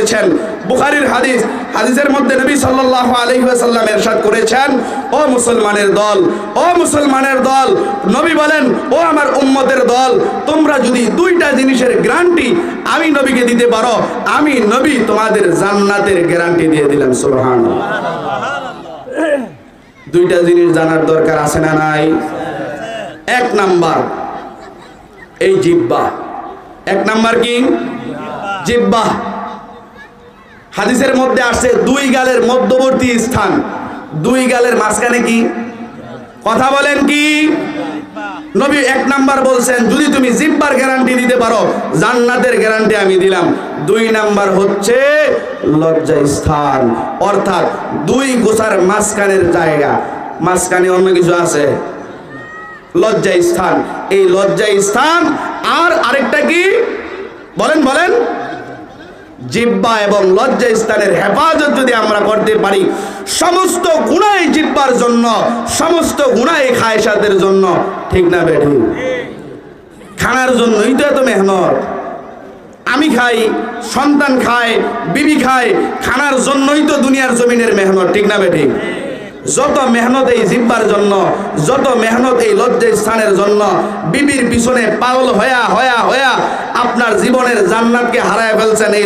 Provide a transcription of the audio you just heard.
করেছেন। বুখারীর হাদিস, হাদিসের মধ্যে নবী সাল্লাল্লাহু আলাইহি ওয়াসাল্লাম ইরশাদ করেছেন, ও মুসলমানের দল, ও মুসলমানের দল, নবী বলেন, ও আমার উম্মতের দল, তোমরা যদি দুইটা জিনিসের গ্যারান্টি আমি নবীকে দিতে পারো, আমি নবী তোমাদের জান্নাতের গ্যারান্টি দিয়ে দিলাম। সুবহানাল্লাহ। দুইটা জিনিস জানার দরকার আছে না নাই? এক নাম্বার এই জিহ্বা। এক নাম্বার কি? জিহ্বা। হাদিসের মধ্যে আসছে দুই গালের মধ্যবর্তী স্থান, দুই গালের মাঝখানে কি? কথা বলেন কি? নবী এক নাম্বার বলছেন, যদি তুমি জিহ্বার গ্যারান্টি দিতে পারো, জান্নাতের গ্যারান্টি আমি দিলাম। দুই নাম্বার হচ্ছে লজ্জা স্থান, অর্থাৎ দুই গোছার মাঝখানের জায়গা, মাঝখানে অন্য কিছু আছে, লজ্জা স্থান। এই লজ্জা স্থান আর আরেকটা কি বলেন? বলেন। জিহ্বা এবং লজ্জা স্থানের হেফাজত যদি আমরা করতে পারি, সমস্ত গুনাহ জিহ্বার জন্য, সমস্ত গুনাহ খায়সাতের জন্য, ঠিক না বেঠি? খানার জন্যই তো এত মেহনত। আমি খাই, সন্তান খায়, বিবি খায়, খানার জন্যই তো দুনিয়ার জমিনের মেহনত, ঠিক না বেঠি? যত মেহনত এই জিহ্বার জন্য, যত মেহনত এই লজ্জা স্থানের জন্য, বিবির পিছনে পাগল হয়া হয়া হয়া আপনার জীবনের জান্নাতকে হারায় ফেলছেন এই